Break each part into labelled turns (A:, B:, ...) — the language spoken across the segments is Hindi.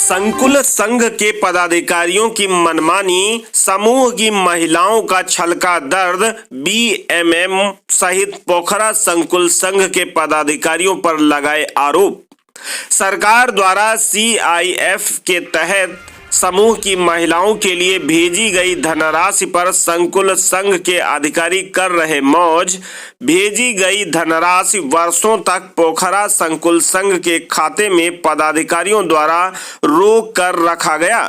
A: संकुल संघ के पदाधिकारियों की मनमानी, समूह की महिलाओं का छलका दर्द, बीएमएम सहित पोखरा संकुल संघ के पदाधिकारियों पर लगाए आरोप। सरकार द्वारा सीआईएफ के तहत समूह की महिलाओं के लिए भेजी गई धनराशि पर संकुल संघ के अधिकारी कर रहे मौज। भेजी गई धनराशि वर्षों तक पोखरा संकुल संघ के खाते में पदाधिकारियों द्वारा रोक कर रखा गया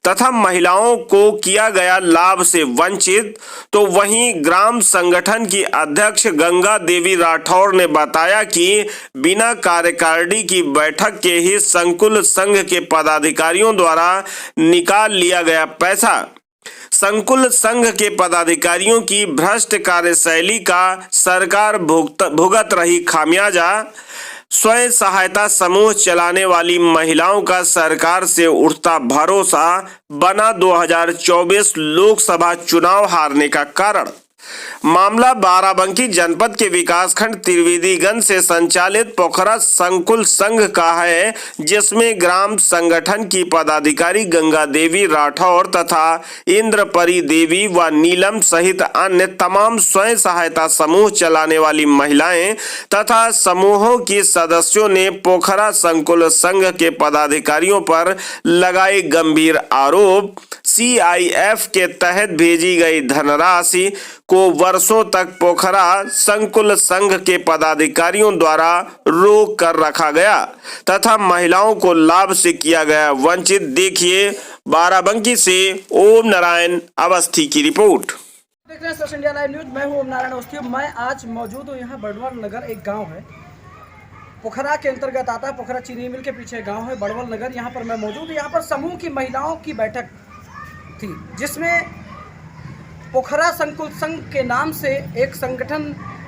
A: तथा महिलाओं को किया गया लाभ से वंचित। तो वहीं ग्राम संगठन की अध्यक्ष गंगा देवी राठौर ने बताया कि बिना कार्यकारिणी की बैठक के ही संकुल संघ के पदाधिकारियों द्वारा निकाल लिया गया पैसा। संकुल संघ के पदाधिकारियों की भ्रष्ट कार्यशैली का सरकार भुगत रही खामियाजा। स्वयं सहायता समूह चलाने वाली महिलाओं का सरकार से उठता भरोसा बना 2024 लोकसभा चुनाव हारने का कारण। मामला बाराबंकी जनपद के विकासखंड त्रिवेदीगंज से संचालित पोखरा संकुल संघ का है, जिसमें ग्राम संगठन की पदाधिकारी गंगा देवी राठौर तथा इंद्रपरी देवी व नीलम सहित अन्य तमाम स्वयं सहायता समूह चलाने वाली महिलाएं तथा समूहों की सदस्यों ने पोखरा संकुल संघ के पदाधिकारियों पर लगाए गंभीर आरोप। सीआईएफ के तहत भेजी गई धनराशि को वर्षों तक पोखरा संकुल संघ के पदाधिकारियों द्वारा रोक कर रखा गया तथा महिलाओं को लाभ से किया गया वंचित। देखिए बाराबंकी से ओम नारायण अवस्थी की रिपोर्ट।
B: देख रहे हैं सोशल इंडिया लाइव न्यूज। मैं हूं ओम नारायण अवस्थी। मैं आज मौजूद हूं यहाँ बड़वल नगर, एक गांव है पोखरा के अंतर्गत आता है। पोखरा चीनी मिल के पीछे गांव है बड़वल नगर। यहाँ पर मैं मौजूद हूँ। यहाँ पर समूह की महिलाओं की बैठक थी, जिसमें पोखरा संकुल संघ के नाम से एक संगठन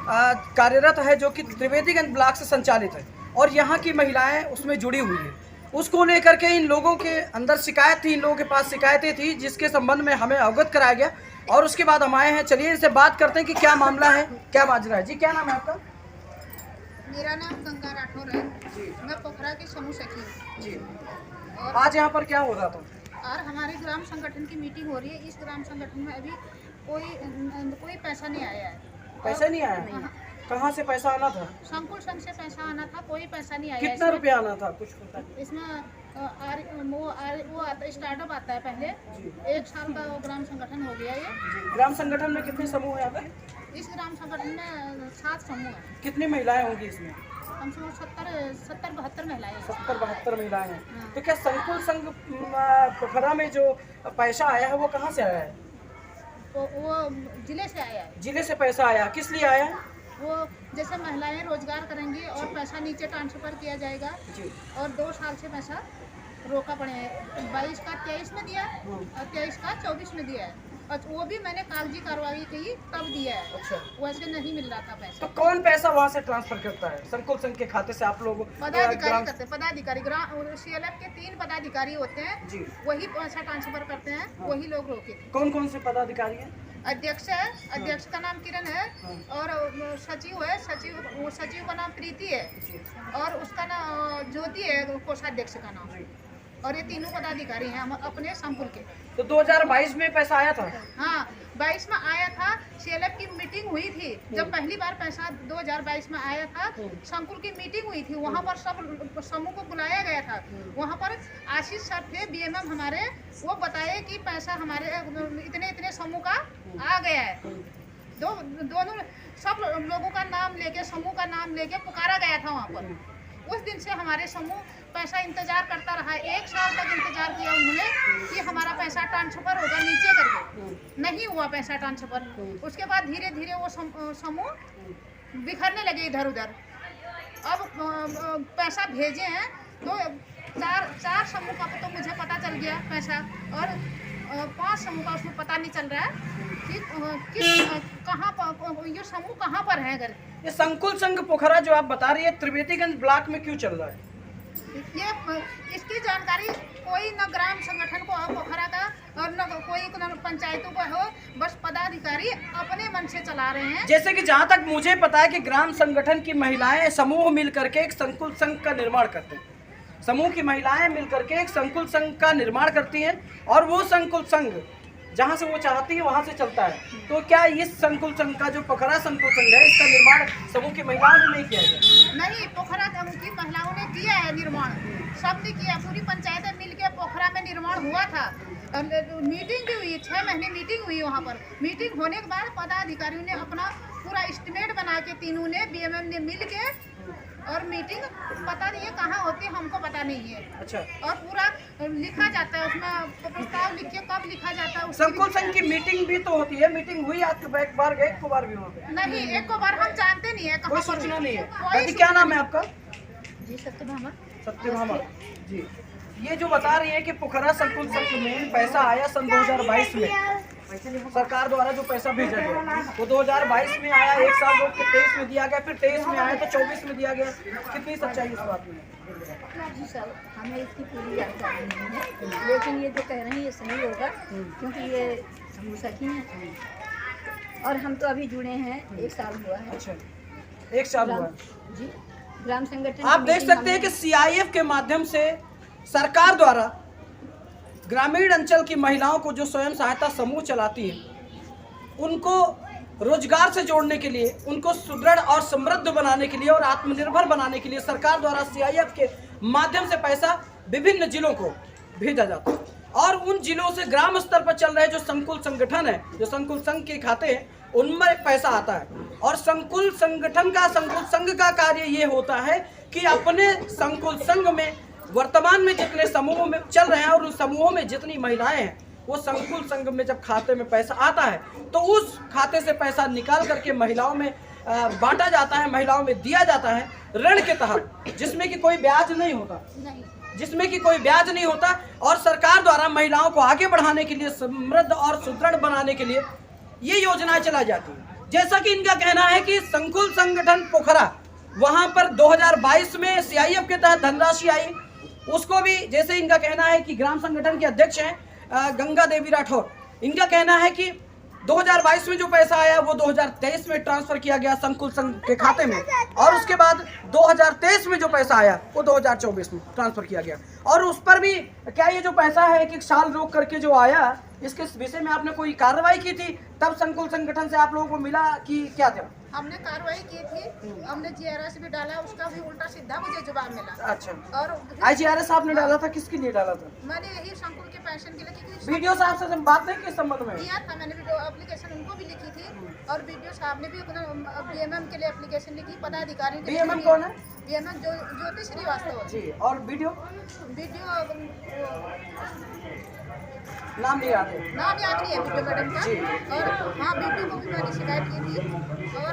B: कार्यरत है, जो कि त्रिवेदीगंज ब्लॉक से संचालित है और यहाँ की महिलाएं उसमें जुड़ी हुई है। उसको लेकर के इन लोगों के अंदर शिकायत थी, इन लोगों के पास शिकायतें थी, जिसके संबंध में हमें अवगत कराया गया और उसके बाद हम आए हैं। चलिए इनसे बात करते हैं कि क्या मामला है, क्या माजरा है। जी क्या नाम है आपका?
C: मेरा नाम गंगा राठौर है जी। मैं पोखरा की समूह सखी हूँ
B: जी। और आज यहाँ पर क्या हो रहा था?
C: और हमारे ग्राम संगठन की मीटिंग हो रही है। इस ग्राम संगठन में अभी कोई पैसा नहीं आया है।
B: पैसा नहीं आया?
C: हाँ।
B: कहाँ से पैसा आना था?
C: संकुल संघ से पैसा आना था, कोई पैसा नहीं आया।
B: कितना रुपया आना था कुछ पता?
C: इसमें वो स्टार्टअप आता है पहले। 1 साल का वो ग्राम संगठन हो गया ये।
B: ग्राम संगठन में कितने समूह है यहाँ पे?
C: इस ग्राम संगठन में 7 समूह है।
B: कितनी महिलाएं होंगी इसमें?
C: कम से कम 70-72 महिलाएं हैं।
B: 70-72 महिलाएं हैं।
C: हाँ।
B: तो क्या संकुल संघ पोखरा में जो पैसा आया है वो कहाँ से आया है?
C: तो वो जिले से आया है।
B: जिले से पैसा आया, किस लिए आया है?
C: वो जैसे महिलाएं रोजगार करेंगी और पैसा नीचे ट्रांसफर किया जाएगा
B: जी।
C: और 2 साल से पैसा रोका पड़े है। 22 का 23 में दिया है और 23 का 24 में दिया है और वो भी मैंने कागजी कार्रवाई की तब दिया है।
B: अच्छा।
C: वैसे नहीं मिल रहा था पैसा।
B: तो कौन पैसा वहाँ से ट्रांसफर करता है? संकुल संघ के खाते से आप लोग?
C: पदाधिकारी करते हैं। पदाधिकारी ग्राम सीएलएफ के 3 पदाधिकारी होते हैं जी। वही पैसा ट्रांसफर करते हैं। हाँ। वही लोग रोके थे।
B: कौन कौन से पदाधिकारी हैं?
C: अध्यक्ष है, अध्यक्ष का नाम किरण है और सचिव है, सचिव का नाम प्रीति है और उसका नाम ज्योति है, कोषाध्यक्ष का नाम। और ये तीनों पदाधिकारी हैं हम अपने संकुल के।
B: तो 2022 में पैसा आया था?
C: हाँ 22 में आया था। सीएलएफ की मीटिंग हुई थी जब पहली बार पैसा 2022 में आया था। संकुल की मीटिंग हुई थी, वहाँ पर सब समूह को बुलाया गया था। वहाँ पर आशीष सर थे बीएमएम हमारे, वो बताए कि पैसा हमारे इतने समूह का आ गया है। दोनों सब लोगों का नाम लेके, समूह का नाम लेके पुकारा गया था वहाँ पर। उस दिन से हमारे समूह पैसा इंतजार करता रहा। 1 साल तक इंतजार किया उन्होंने कि हमारा पैसा ट्रांसफर होगा नीचे करके। नहीं हुआ पैसा ट्रांसफर। उसके बाद धीरे धीरे वो समूह बिखरने लगे इधर उधर। अब पैसा भेजे हैं तो 4 समूह का तो मुझे पता चल गया पैसा और 5 समूह का उसमें पता नहीं चल रहा है कि कहाँ पर ये समूह कहाँ पर है। अगर
B: ये संकुल संघ पोखरा जो आप बता रही है त्रिवेदीगंज ब्लॉक में क्यों चल रहा है?
C: ये इसकी जानकारी कोई न ग्राम संगठन को हो पोखरा का और न कोई पंचायतों को हो, बस पदाधिकारी अपने मन से चला रहे हैं।
B: जैसे कि जहाँ तक मुझे पता है कि ग्राम संगठन की महिलाएं समूह मिल करके एक संकुल संघ का निर्माण करते हैं समूह की महिलाएं मिलकर के एक संकुल संघ का निर्माण करती हैं और वो संकुल संघ जहां से वो चाहती है वहां से चलता है। तो क्या इस संकुल संघ का जो पोखरा संकुल संघ है इसका निर्माण समूह की महिलाओं ने नहीं किया है?
C: नहीं, पोखरा समूह की महिलाओं ने किया है निर्माण, सबने किया, पूरी पंचायतें मिलकर पोखरा में निर्माण हुआ था। मीटिंग भी हुई, 6 महीने मीटिंग हुई वहाँ पर। मीटिंग होने के बाद पदाधिकारियों ने अपना पूरा एस्टिमेट बना के तीनों ने बीएमएम ने मिल के, और मीटिंग पता नहीं है कहाँ होती है, हमको पता नहीं है।
B: अच्छा।
C: और पूरा लिखा जाता है उसमें, प्रस्ताव लिख के कब लिखा जाता है।
B: संकुल संघ की मीटिंग भी तो होती है, मीटिंग हुई आपके एक बार गए, एक को बार भी वहाँ पे?
C: नहीं, एक को बार हम जानते नहीं है,
B: कोई सूचना नहीं है। अभी क्या नाम है आपका?
C: जी सत्यभामा।
B: सत्यभामा जी। ये जो बता रही है कि पोखरा संकुल संघ में पैसा आया सन 2022 में, सरकार द्वारा जो पैसा भेजा गया वो 2022 में आया, एक साल रोक के 23 में दिया गया, फिर 23 में आया तो 24 में दिया गया। कितनी सच्चाई इस बात में?
D: जी सर, हमें इसकी पूरी जानकारी नहीं है, लेकिन ये जो कह रहे हैं ये सही होगा, क्योंकि ये समूह सखी हैं और हम तो अभी जुड़े हैं, 1 साल हुआ है।
B: अच्छा, 1 साल हुआ
D: जी। ग्राम संगठन
B: आप देख सकते हैं कि CIF के माध्यम से सरकार द्वारा ग्रामीण अंचल की महिलाओं को जो स्वयं सहायता समूह चलाती है उनको रोजगार से जोड़ने के लिए, उनको सुदृढ़ और समृद्ध बनाने के लिए और आत्मनिर्भर बनाने के लिए सरकार द्वारा CIF के माध्यम से पैसा विभिन्न जिलों को भेजा जाता है। और उन जिलों से ग्राम स्तर पर चल रहे जो संकुल संगठन है, जो संकुल संघ के खाते हैं, उनमें पैसा आता है। और संकुल संगठन का, संकुल संघ का कार्य ये होता है कि अपने संकुल संघ में वर्तमान में जितने समूह में चल रहे हैं और उस समूहों में जितनी महिलाएं हैं, वो संकुल संघ में जब खाते में पैसा आता है तो उस खाते से पैसा निकाल करके महिलाओं में बांटा जाता है, महिलाओं में दिया जाता है ऋण के तहत, जिसमें कि कोई ब्याज नहीं होता, जिसमें कि कोई ब्याज नहीं होता। और सरकार द्वारा महिलाओं को आगे बढ़ाने के लिए, समृद्ध और सुदृढ़ बनाने के लिए ये योजनाएं चलाई जाती है। जैसा कि इनका कहना है कि संकुल संगठन पोखरा, वहां पर 2022 में CIF के तहत धनराशि आई, उसको भी, जैसे इनका कहना है कि ग्राम संगठन के अध्यक्ष हैं गंगा देवी राठौर, इनका कहना है कि 2022 में जो पैसा आया वो 2023 में ट्रांसफर किया गया संकुल संघ के खाते में, और उसके बाद 2023 में जो पैसा आया वो 2024 में ट्रांसफर किया गया। और उस पर भी क्या ये जो पैसा है एक साल रोक करके जो आया, इसके विषय में आपने कोई कार्रवाई की थी तब संकुल संगठन से आप लोगों को मिला कि क्या था?
C: हमने कार्रवाई की थी, हमने GRS भी डाला, उसका भी उल्टा सीधा मुझे जवाब मिला।
B: अच्छा।
C: और
B: IGRS आपने डाला था, किसके लिए डाला था?
C: मैंने यही संकुल के पेंशन के लिए, क्योंकि
B: वीडियो साहब से बात नहीं किस संबंध में
C: किया था, मैंने वीडियो एप्लीकेशन उनको भी लिखी थी, और वीडियो साहब ने भी BMM के लिए एप्लीकेशन लिखी, पदाधिकारी के लिए।
B: BMM कौन है?
C: BMM ज्योति श्रीवास्तव
B: जी। और वीडियो नाम नहीं आते,
C: नाम याद नहीं है वीडियो मैडम का। और हाँ, वीडियो को भी मैंने शिकायत की थी, और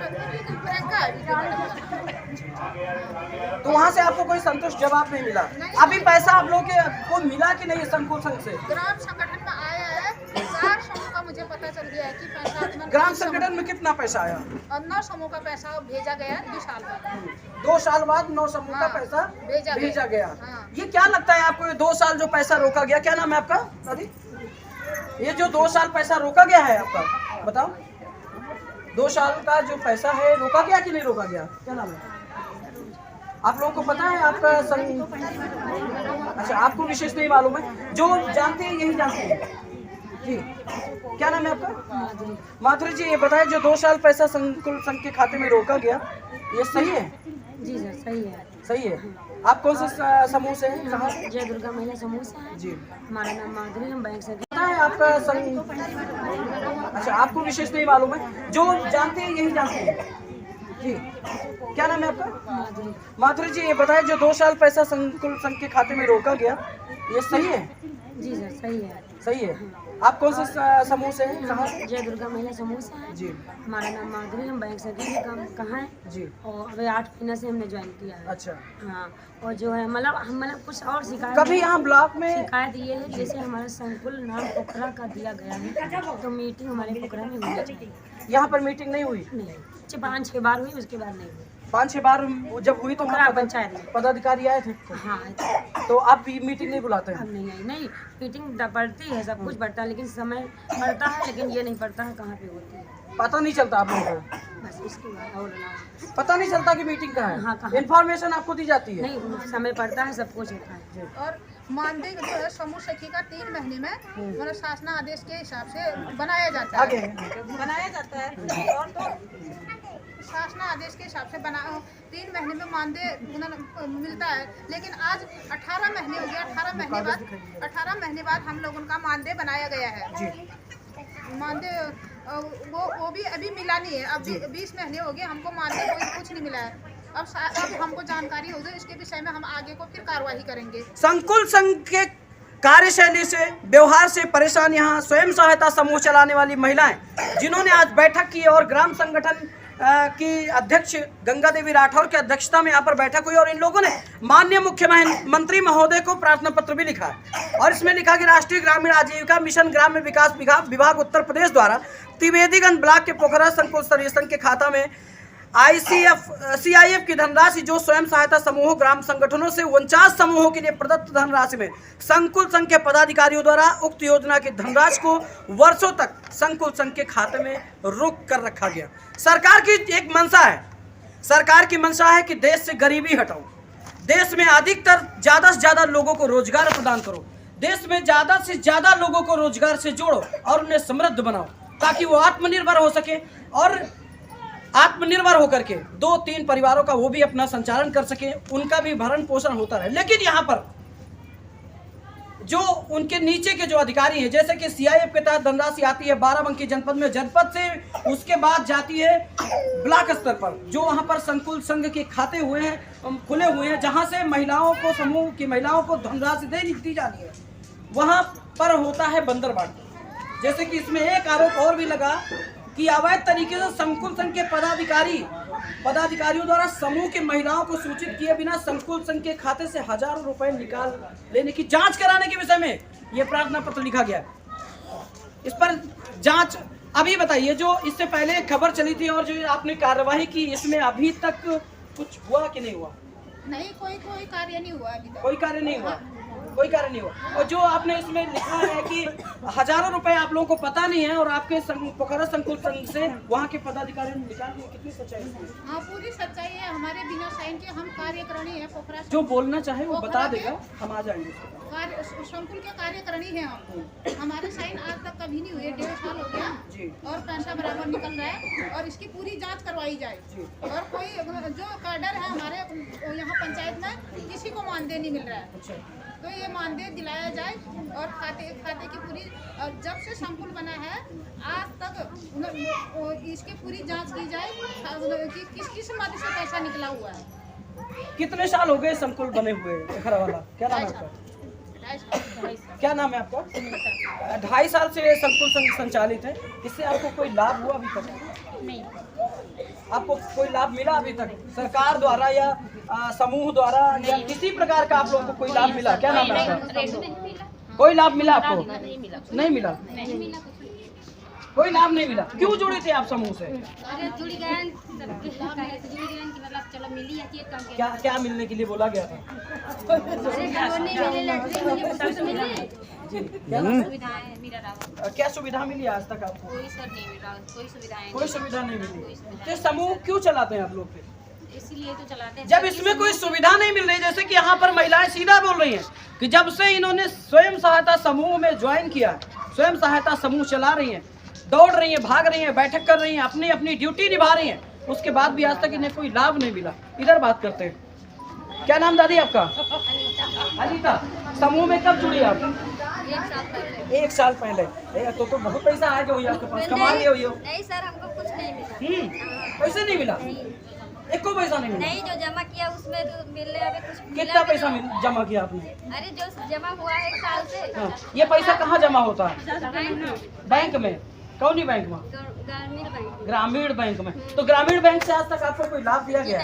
C: प्रियंका है वीडियो मैडम का।
B: तो वहाँ से आपको कोई संतुष्ट जवाब नहीं मिला? अभी पैसा आप लोगों के को मिला कि नहीं संकुल संघ से?
C: ग्राम संगठन में आया है 4 समूह का, मुझे पता चल गया है कि पैसा
B: ग्राम संगठन में कितना पैसा आया?
C: 9 समूह का पैसा भेजा गया 2 साल बाद।
B: 2 साल बाद 9 समूह का पैसा भेजा गया। ये क्या लगता है आपको, ये 2 साल जो पैसा रोका गया, क्या नाम है आपका दादी? ये जो 2 साल पैसा रोका गया है आपका, बताओ, 2 साल का जो पैसा है रोका गया कि नहीं रोका गया, क्या नाम है? आप लोगों को पता है आपका अच्छा, आपको विशेष नहीं मालूम है, जो जानते हैं यही जानते हैं जी। क्या नाम है आपका? माधुरी जी, ये बताएं जो 2 साल पैसा संकुल संघ के खाते में रोका गया, ये सही है?
D: जी सर, सही है।
B: सही है। आप कौन से समूह से हैं, कहाँ से?
D: जय दुर्गा महिला समूह से हैं।
B: जी।
D: हमारा नाम माधुरी, हम बैंक से।
B: पता है आपका अच्छा, आपको विशेष नहीं मालूम है, जो जानते हैं यही जानते हैं जी। क्या नाम है आपका? माधुरी जी, ये बताएं जो 2 साल पैसा संकुल संघ के खाते में रोका गया, ये सही है?
D: जी सर, सही है।
B: सही है। आप कौन से समूह से हैं, कहाँ से?
D: जय दुर्गा महिला समूह से हैं।
B: जी।
D: हमारा नाम माधुरी, हम बैंक से कहाँ है
B: जी।
D: और अभी 8 महीने से हमने ज्वाइन किया है।
B: अच्छा।
D: हाँ, और जो है मतलब कुछ और शिकायत,
B: कभी यहाँ ब्लॉक में
D: शिकायत ये है, जैसे हमारा संकुल नाम पोखरा का दिया गया है, तो मीटिंग हमारे पोखरा में होनी चाहिए।
B: यहाँ पर मीटिंग नहीं हुई?
D: नहीं, 5-6 बार हुई, उसके बाद नहीं हुई।
B: 5-6 बार जब हुई तो
D: पोखरा पंचायत में
B: पदाधिकारी आए थे?
D: हाँ।
B: तो आप मीटिंग नहीं बुलाते हैं?
D: अब नहीं आई, नहीं, मीटिंग पड़ती है, सब कुछ पड़ता है, लेकिन समय पड़ता है, लेकिन ये नहीं पड़ता है कहाँ पे होती है,
B: पता नहीं चलता आप लोगों को?
D: बस इसके बाद और ना
B: पता नहीं चलता कि मीटिंग कहाँ
D: हाँ,
B: है,
D: कहाँ?
B: इन्फॉर्मेशन आपको दी जाती है।
D: नहीं समय पड़ता है, सब कुछ होता है।
C: और मानदेय जो है समूह सखी का 3 महीने में मतलब शासन आदेश के हिसाब से बनाया जाता
B: आगे
C: है। बनाया जाता है और तो शासन आदेश के हिसाब से 3 महीने में मानदेय मिलता है। लेकिन आज 18 महीने हो गया, 18 महीने बाद हम लोगों का मानदेय बनाया गया है। मानदेय वो भी अभी मिला नहीं है। अब 20 महीने हो गए हमको मानदेय कुछ नहीं मिला है। अब हमको जानकारी हो गई, इसके विषय में हम आगे को फिर कार्रवाई करेंगे।
B: संकुल संघ के कार्यशैली से, व्यवहार से परेशान यहाँ स्वयं सहायता समूह चलाने वाली महिलाएं, जिन्होंने आज बैठक की और ग्राम संगठन की अध्यक्ष गंगा देवी राठौर की अध्यक्षता में यहाँ पर बैठक हुई और इन लोगों ने माननीय मुख्यमंत्री महोदय को प्रार्थना पत्र भी लिखा है। और इसमें लिखा कि राष्ट्रीय ग्रामीण आजीविका मिशन ग्राम्य विकास विभाग उत्तर प्रदेश द्वारा त्रिवेदीगंज ब्लॉक के पोखरा संकुल स्तरीय संघ के खाता में CIF की धनराशि जो स्वयं सहायता समूहों ग्राम संगठनों से 49 समूहों के लिए प्रदत्त धनराशि में संकुल संघ के पदाधिकारियों द्वारा उक्त योजना की धनराशि को वर्षों तक संकुल संघ के खाते में रोक कर रखा गया। सरकार की एक मंशा है, सरकार की मंशा है कि देश से गरीबी हटाओ, देश में अधिकतर ज़्यादा से ज़्यादा लोगों को रोजगार प्रदान करो, देश में ज़्यादा से ज़्यादा लोगों को रोजगार से जोड़ो और उन्हें समृद्ध बनाओ ताकि वो आत्मनिर्भर हो सके और आत्मनिर्भर होकर के 2-3 परिवारों का वो भी अपना संचालन कर सके, उनका भी भरण पोषण होता रहे। लेकिन यहाँ पर जो उनके नीचे के जो अधिकारी हैं, जैसे कि CIF के तहत धनराशि आती है बाराबंकी जनपद में, जनपद से उसके बाद जाती है ब्लॉक स्तर पर, जो वहाँ पर संकुल संघ के खाते हुए हैं, खुले हुए हैं, जहाँ से महिलाओं को, समूह की महिलाओं को धनराशि दी जानी है, वहाँ पर होता है बंदरबांट। जैसे कि इसमें एक आरोप और भी लगा कि अवैध तरीके से संकुल संघ के पदाधिकारियों द्वारा समूह की महिलाओं को सूचित किए बिना संकुल संघ के खाते से हजारों रुपए निकाल लेने की जांच कराने के विषय में यह प्रार्थना पत्र लिखा गया। इस पर जांच अभी बताइए, जो इससे पहले खबर चली थी और जो आपने कार्यवाही की, इसमें अभी तक कुछ हुआ कि नहीं हुआ?
C: नहीं, कोई कार्य नहीं हुआ अभी तक।
B: कोई कार्य नहीं हुआ, कोई कार्य नहीं हुआ। और जो आपने इसमें लिखा है कि हजारों रुपए आप लोगों को पता नहीं है और आपके पोखरा संकुल संघ से वहाँ के पदाधिकारियों ने निकाल दिए, कितनी सच्चाई है?
C: हाँ, पूरी सच्चाई है। हमारे बिना साइन के हम कार्यकारिणी है पोखरा।
B: जो बोलना चाहे वो बता देगा, हम आ जाएंगे।
C: संकुल के कार्यकारिणी है हम। हमारे साइन आज तक कभी नहीं हुए, 1.5 साल हो गया और पैसा बराबर निकल रहा है और इसकी पूरी जांच करवाई जाए। और कोई जो कैडर है हमारे यहाँ पंचायत में, किसी को मानदेय नहीं मिल रहा है, तो ये मानदेय दिलाया जाए और खाते की पूरी, जब से संकुल बना है आज तक इसकी पूरी जांच की जाए कि किस मद से पैसा निकला हुआ है।
B: कितने साल हो गए संकुल बने हुए? पोखरा वाला क्या नाम है आपका? क्या नाम है आपका? 2.5 साल से संकुल संघ संचालित है। इससे आपको कोई लाभ हुआ अभी तक?
C: नहीं।
B: आपको कोई लाभ मिला अभी तक सरकार द्वारा या समूह द्वारा या किसी प्रकार का आप लोगों को कोई लाभ मिला? क्या नाम है आपका? कोई लाभ मिला आपको? नहीं मिला। कोई लाभ नहीं मिला। क्यों जुड़े थे आप समूह से?
E: अरे जुड़ गए मतलब चलो मिली है चीज कम
B: क्या क्या मिलने के लिए बोला गया था?
E: सुविधाएं मिला रहा।
B: क्या सुविधा मिली आज तक आपको?
E: कोई सर नहीं मिल रहा,
B: कोई सुविधा नहीं मिली। तो समूह क्यों चलाते हैं आप लोग फिर?
E: इसीलिए तो चलाते हैं।
B: जब इसमें कोई सुविधा नहीं मिल रही, जैसे कि यहाँ पर महिलाएं सीधा बोल रही हैं कि जब से इन्होंने स्वयं सहायता समूह में ज्वाइन किया, स्वयं सहायता समूह चला रही हैं, दौड़ रही हैं, भाग रही हैं, बैठक कर रही हैं, अपनी अपनी ड्यूटी निभा रही हैं, उसके बाद भी आज तक इन्हें कोई लाभ नहीं मिला। इधर बात करते हैं। क्या नाम दादी आपका? अनीता। समूह में कब जुड़ी आप? 1 साल पहले। तो बहुत पैसा आ गया आपके पास, कमा लिए हुई हो?
E: नहीं सर, हमको कुछ नहीं मिला।
B: पैसे नहीं मिला? एको पैसा नहीं मिला?
E: नहीं, जो जमा किया उसमें तो मिलने अभी कुछ।
B: कितना पैसा जमा किया आपने?
E: अरे जो जमा हुआ है 1 साल से।
B: हाँ। ये पैसा कहाँ जमा होता है? बैंक में। कौन ही बैंक में? ग्रामीण बैंक में। तो ग्रामीण बैंक से आज तक आपको कोई लाभ दिया गया?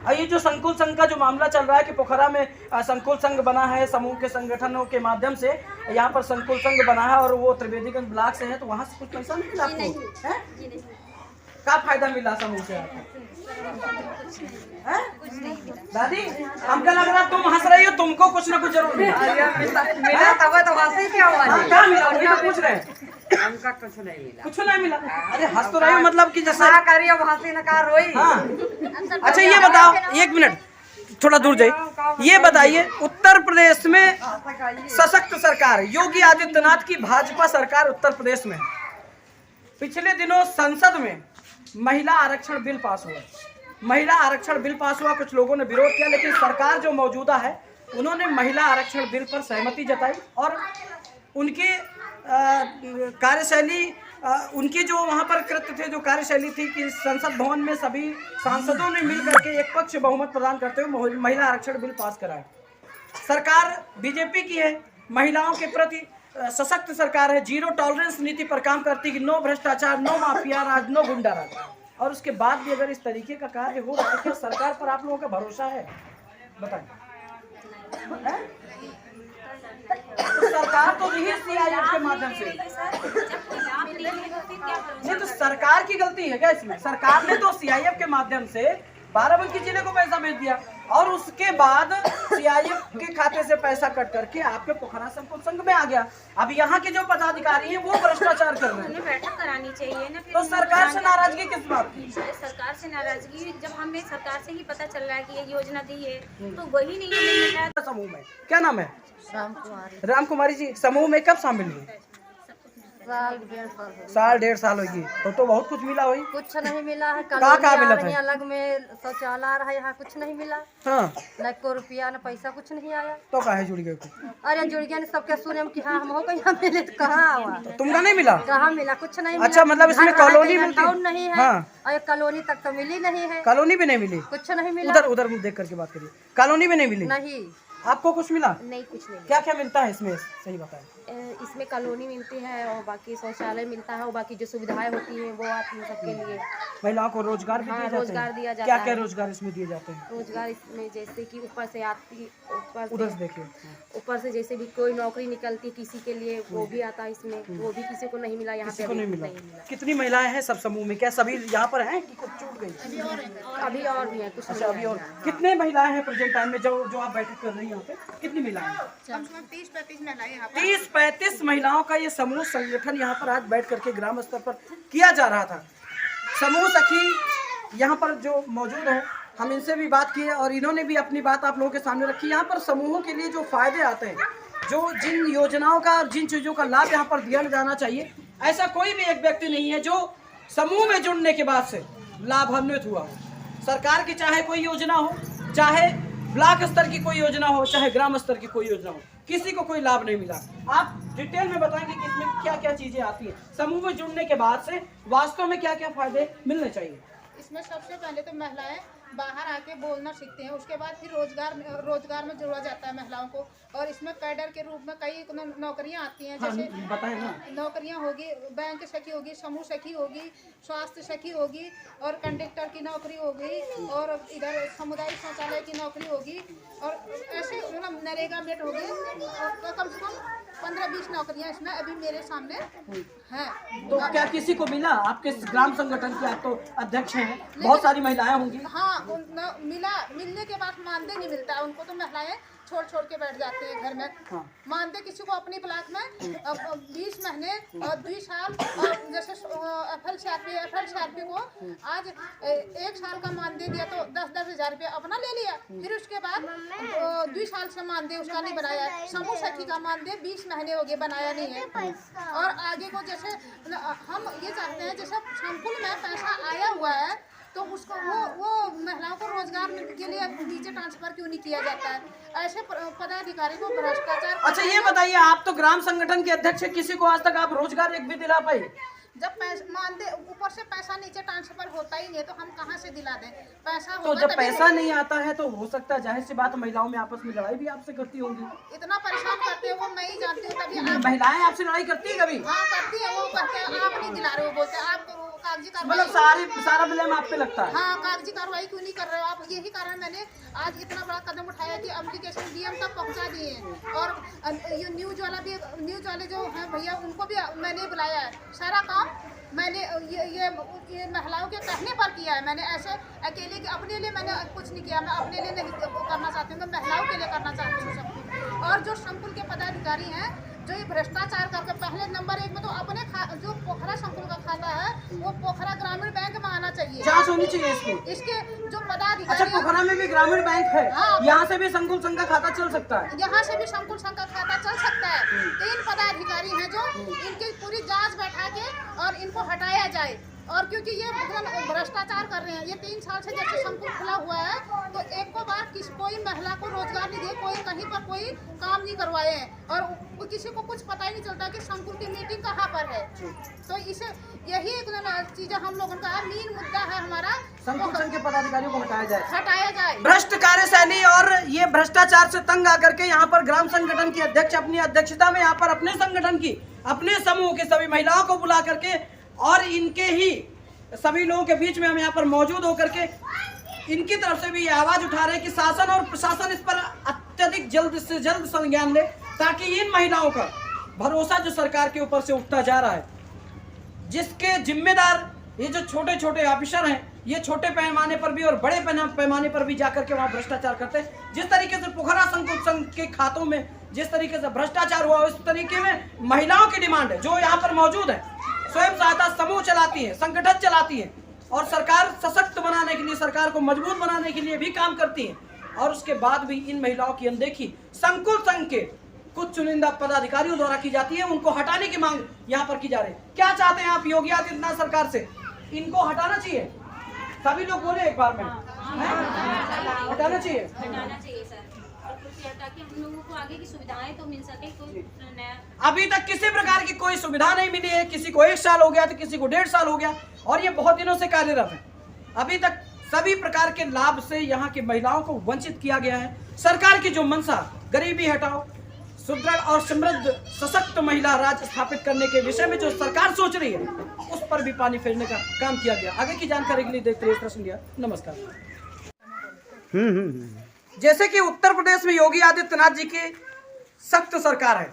B: और ये जो संकुल संघ का जो मामला चल रहा है कि पोखरा में संकुल संघ बना है, समूह के संगठनों के माध्यम से यहाँ पर संकुल संघ बना है और वो त्रिवेदीगंज ब्लॉक से है, तो वहाँ से कुछ पैसा नहीं मिला आपको? क्या फायदा मिला समूह से आपको? दादी, हमको लग रहा तुम हंस रही हो, तुमको कुछ ना कुछ जरूर मिला।
F: मिला तब तो हंसी क्या हुआ?
B: क्या मिला? वही तो पूछ रहे हैं।
F: हमका कुछ नहीं मिला।
B: कुछ नहीं मिला? अरे हंस तो रही हो, मतलब कि जैसे
F: हाँ करिए हंसी न कार रोई।
B: हाँ। अच्छा ये बताओ, एक मिनट थोड़ा दूर जाइए, ये बताइए उत्तर प्रदेश में सशक्त सरकार योगी आदित्यनाथ की भाजपा सरकार उत्तर प्रदेश में पिछले दिनों संसद में महिला आरक्षण बिल पास हुआ। महिला आरक्षण बिल पास हुआ, कुछ लोगों ने विरोध किया, लेकिन सरकार जो मौजूदा है उन्होंने महिला आरक्षण बिल पर सहमति जताई और उनके कार्यशैली, उनकी जो वहाँ पर कृत्य थे, जो कार्यशैली थी कि संसद भवन में सभी सांसदों ने मिल करके एक पक्ष बहुमत प्रदान करते हुए महिला आरक्षण बिल पास कराया। सरकार बीजेपी की है, महिलाओं के प्रति सशक्त सरकार है, जीरो टॉलरेंस नीति पर काम करती है कि नो भ्रष्टाचार, नो माफिया राज, नो गुंडा राज। और उसके बाद भी अगर इस तरीके का कार्य हो रहा है, क्या सरकार पर आप लोगों का भरोसा है? बताएं। तो सरकार तो नहीं CIF के माध्यम से, नहीं तो सरकार की गलती है क्या इसमें? सरकार ने तो CIF के माध्यम से बाराबंकी जिले को पैसा भेज दिया और उसके बाद CIF के खाते से पैसा कट करके आपके पोखरा संकुल संघ में आ गया। अब यहाँ के जो पदाधिकारी हैं वो भ्रष्टाचार कर रहे हैं।
E: बैठक करानी चाहिए ना।
B: तो सरकार से नाराजगी किस बात की?
E: सरकार से नाराजगी जब हमें सरकार से ही पता चल रहा है कि ये योजना दी है तो वही नहीं मिल रहा है।
B: समूह में क्या नाम है?
D: राम
B: कुमारी जी, समूह में कब शामिल हुई? साल डेढ़ साल होगी तो बहुत कुछ मिला हुई?
D: कुछ नहीं मिला है।
B: कहाँ मिला था?
D: अलग में शौचालय है, यहाँ कुछ नहीं मिला।
B: हाँ।
D: न को रुपया न पैसा कुछ नहीं आया।
B: तो काहे जुड़ गए?
D: अरे जुड़ गया सबके सुने कि हाँ हम हो गए, यहाँ मिले तो कहाँ हुआ?
B: तुमका नहीं मिला?
D: कहाँ मिला? कुछ नहीं।
B: अच्छा मतलब इसमें कॉलोनी मिलती
D: नहीं है?
B: हाँ।
D: और कॉलोनी तक तो मिली नहीं है।
B: कॉलोनी भी नहीं मिली?
D: कुछ नहीं मिला।
B: उधर उधर देख करके बात करिए। कॉलोनी भी नहीं मिली?
D: नहीं।
B: आपको कुछ मिला?
E: नहीं, कुछ नहीं।
B: क्या क्या मिलता है इसमें, सही बताएं।
E: इसमें कॉलोनी मिलती है और बाकी शौचालय मिलता है और बाकी जो सुविधाएं होती हैं वो आप सबके लिए।
B: महिलाओं को रोजगार भी दिए जाते हैं?
E: रोजगार दिया जाता
B: क्या
E: है।
B: क्या रोजगार इसमें दिए जाते हैं?
E: रोजगार इसमें जैसे कि ऊपर से
B: उधर से देखिए,
E: ऊपर से जैसे भी कोई नौकरी निकलती किसी के लिए वो भी आता है इसमें, वो भी किसी को नहीं मिला। यहाँ पे
B: किसी को नहीं मिला। कितनी महिलाएं हैं सब समूह में? क्या सभी यहाँ पर हैं कि कुछ छूट गई?
E: अभी और भी है कुछ।
B: अच्छा अभी और कितने महिलाएं हैं प्रेजेंट टाइम में जो आप बैठक कर रही हैं यहाँ पे? कितनी महिलाएं?
C: कम से कम 30-35 महिलाएं यहाँ पर।
B: 30-35 महिलाओं का ये समूह संगठन यहाँ पर आज बैठ करके ग्राम स्तर पर किया जा रहा था। समूह सखी यहाँ पर जो मौजूद है, हम इनसे भी बात की है और इन्होंने भी अपनी बात आप लोगों के सामने रखी। यहाँ पर समूहों के लिए जो फायदे आते हैं, जो जिन योजनाओं का और जिन चीज़ों का लाभ यहाँ पर दिया जाना चाहिए, ऐसा कोई भी एक व्यक्ति नहीं है जो समूह में जुड़ने के बाद से लाभान्वित हुआ हो। सरकार की चाहे कोई योजना हो, चाहे ब्लॉक स्तर की कोई योजना हो, चाहे ग्राम स्तर की कोई योजना हो, किसी को कोई लाभ नहीं मिला। आप डिटेल में बताएंगे कि इसमें क्या क्या चीजें आती हैं, समूह में जुड़ने के बाद से वास्तव में क्या क्या फायदे मिलने चाहिए?
C: इसमें सबसे पहले तो महिलाएं बाहर आके बोलना सीखते हैं, उसके बाद फिर रोजगार में जोड़ा जाता है महिलाओं को। और इसमें कैडर के रूप में कई नौकरियां आती हैं, जैसे
B: बताएं ना।
C: नौकरियां होगी, बैंक सखी होगी, समूह सखी होगी, स्वास्थ्य सखी होगी और कंडक्टर की नौकरी होगी और इधर सामुदायिक शौचालय की नौकरी होगी और ऐसे मतलब नरेगा मेट होगी और कम से कम 15-20 नौकरियां इसमें अभी मेरे सामने हैं।
B: तो क्या किसी को मिला? आपके ग्राम संगठन के आप तो अध्यक्ष हैं, बहुत सारी महिलाएं होंगी।
C: हाँ मिलने के बाद मानदेय नहीं मिलता है उनको, तो महिलाएं छोड़ के बैठ जाते हैं घर में।
B: हाँ।
C: मानदेय किसी को अपनी ब्लॉक में 20 महीने और 2 साल और जैसे FL को आज 1 साल का मानदेय दिया तो 10-10 हज़ार रुपया अपना ले लिया, फिर उसके बाद 2 साल से मानदेय उसका नहीं बनाया। समूह सखी का मानदेय 20 महीने हो गए बनाया नहीं है। और आगे को जैसे हम ये चाहते हैं जैसे संकुल में पैसा आया हुआ है तो उसको वो महिलाओं को रोजगार के लिए नीचे ट्रांसफर क्यों नहीं किया जाता है? ऐसे पदाधिकारी को भ्रष्टाचार।
B: अच्छा ये बताइए, आप तो ग्राम संगठन के अध्यक्ष हैं, किसी को आज तक आप रोजगार एक भी दिला पाए?
C: जब मानदेय ऊपर से पैसा नीचे ट्रांसफर होता ही नहीं तो हम कहाँ से दिला दें? पैसा
B: तो जब पैसा नहीं आता है तो हो सकता है, जाहिर सी बात, महिलाओं में आपस में लड़ाई भी आपसे करती होंगी।
C: इतना परेशान करते हैं वो, मैं ही जानती हूँ। तभी
B: महिलाएं आपसे लड़ाई करती है कभी?
C: हाँ करती है, वो कहते हैं आप नहीं दिला रहे हो, बोलते हैं आप कागजी
B: मतलब सारा ब्लेम आप पे लगता है।
C: हाँ, कागजी कार्रवाई क्यों नहीं कर रहे हो आप? यही कारण मैंने आज इतना बड़ा कदम उठाया कि एप्लीकेशन DM तक पहुँचा दिए हैं और ये न्यूज वाले जो हैं भैया उनको भी मैंने बुलाया है। सारा काम मैंने ये महिलाओं के कहने पर किया है। मैंने ऐसे अकेले अपने लिए मैंने कुछ नहीं किया, मैं अपने लिए नहीं करना चाहती हूँ, मैं महिलाओं के लिए करना चाहती हूँ सब कुछ। और जो संकुल के पदाधिकारी हैं जो ये भ्रष्टाचार करके पहले नंबर 1 में तो अपने जो पोखरा संकुल का खाता है वो पोखरा ग्रामीण बैंक में आना चाहिए,
B: जांच होनी चाहिए इसकी।
C: इसके जो
B: अच्छा,
C: पदाधिकारी
B: पोखरा में भी ग्रामीण बैंक है,
C: हाँ।
B: यहाँ से भी संकुल संघ का खाता चल सकता है।
C: यहाँ से भी संकुल संघ का खाता चल सकता है। 3 पदाधिकारी हैं जो इनकी पूरी जांच बैठा के और इनको हटाया जाए। और क्योंकि ये भ्रष्टाचार कर रहे हैं, ये 3 साल से जब से संकुल खुला हुआ है तो एक को बार कोई महिला को रोजगार नहीं दिए, कोई कहीं पर कोई काम नहीं करवाए हैं और किसी को कुछ पता ही नहीं चलता कि संकुल की मीटिंग कहाँ पर है। तो इसे यही एक चीज हम लोगों का मेन मुद्दा है हमारा,
B: संकुल संघ के पदाधिकारियों को
C: हटाया जाए।
B: भ्रष्ट कार्यशैली और ये भ्रष्टाचार से तंग आकर के यहाँ पर ग्राम संगठन की अध्यक्ष अपनी अध्यक्षता में यहाँ पर अपने संगठन की, अपने समूह के सभी महिलाओं को बुला करके और इनके ही सभी लोगों के बीच में हम यहाँ पर मौजूद होकर के इनकी तरफ से भी ये आवाज उठा रहे हैं कि शासन और प्रशासन इस पर अत्यधिक जल्द से जल्द संज्ञान ले, ताकि इन महिलाओं का भरोसा जो सरकार के ऊपर से उठता जा रहा है, जिसके जिम्मेदार ये जो छोटे छोटे ऑफिसर हैं, ये छोटे पैमाने पर भी और बड़े पैमाने पर भी जाकर के वहाँ भ्रष्टाचार करते हैं। जिस तरीके से पोखरा संकुल संघ के खातों में जिस तरीके से भ्रष्टाचार हुआ, उस तरीके में महिलाओं की डिमांड है जो यहाँ पर मौजूद है, स्वयं सहायता समूह चलाती है, संगठन चलाती है और सरकार सशक्त बनाने के लिए, सरकार को मजबूत बनाने के लिए भी काम करती है। और उसके बाद भी इन महिलाओं की अनदेखी संकुल संघ के कुछ चुनिंदा पदाधिकारियों द्वारा की जाती है, उनको हटाने की मांग यहाँ पर की जा रही है। क्या चाहते हैं आप योगी आदित्यनाथ सरकार से? इनको हटाना चाहिए, सभी लोग बोले एक बार में, हटाना चाहिए,
E: हटाना चाहिए सर, ताकि हम लोगों को आगे की सुविधाएं तो मिल सके। कोई नया
B: अभी तक किसी प्रकार की कोई सुविधा नहीं मिली है, किसी को 1 साल हो गया तो किसी को 1.5 साल हो गया और ये बहुत दिनों से कार्यरत है। अभी तक सभी प्रकार के लाभ से यहाँ की महिलाओं को वंचित किया गया है। सरकार की जो मंशा गरीबी हटाओ, सुदृढ़ और समृद्ध सशक्त महिला राज्य स्थापित करने के विषय में जो सरकार सोच रही है, उस पर भी पानी फेरने का काम किया गया। आगे की जानकारी के लिए देखते रहिए ट्रस्ट इंडिया। नमस्कार। जैसे कि उत्तर प्रदेश में योगी आदित्यनाथ जी की सख्त सरकार है,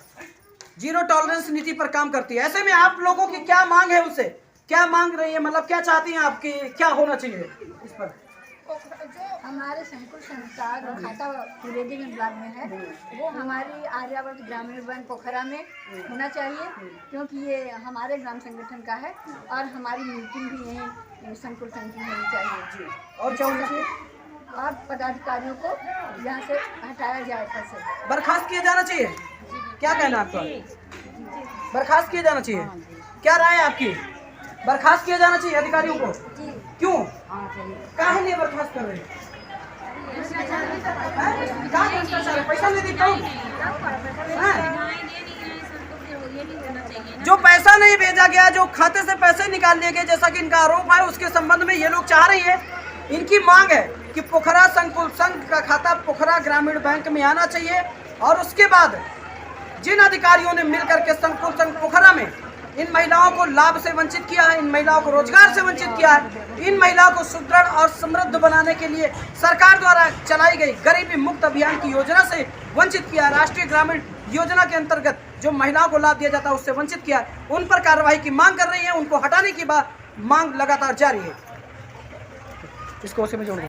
B: 0 टॉलरेंस नीति पर काम करती है। ऐसे में आप लोगों की क्या मांग है, उनसे क्या मांग रही है, मतलब क्या चाहती हैं आपकी, क्या होना चाहिए इस पर?
D: हमारे संकुल संस्था जो खाता त्रिवेदी में ब्लॉक में है, वो हमारी आर्यावर्त ग्रामीण बैंक पोखरा में होना चाहिए, क्योंकि ये हमारे ग्राम संगठन का है और हमारी मीटिंग भी यहीं संकुल संघ की होनी चाहिए।
B: और क्या होना चाहिए?
D: और पदाधिकारियों को यहाँ से हटाया जाए, पद से
B: बर्खास्त किया जाना चाहिए। क्या कहना आपका? बर्खास्त किया जाना चाहिए। क्या राय है आपकी? बर्खास्त किया जाना चाहिए अधिकारियों को, क्यों? काहे लिए बर्खास्त कर रहे हैं? पैसा नहीं देता हूँ, जो पैसा नहीं भेजा गया, जो खाते से पैसे निकाल लिए गए, जैसा कि इनका आरोप है, उसके संबंध में ये लोग चाह रही है, इनकी मांग है कि पोखरा संकुल संघ का खाता पोखरा ग्रामीण बैंक में आना चाहिए और उसके बाद जिन अधिकारियों ने मिलकर के संकुल संघ पोखरा में इन महिलाओं को लाभ से वंचित किया है, इन महिलाओं को रोजगार से वंचित किया है, इन महिलाओं को सुदृढ़ और समृद्ध बनाने के लिए सरकार द्वारा चलाई गई गरीबी मुक्त अभियान की योजना से वंचित किया, राष्ट्रीय ग्रामीण योजना के अंतर्गत जो महिलाओं को लाभ दिया जाता है उससे वंचित किया, उन पर कार्रवाई की मांग कर रही है। उनको हटाने की मांग लगातार जारी है। इसको उसी में जोड़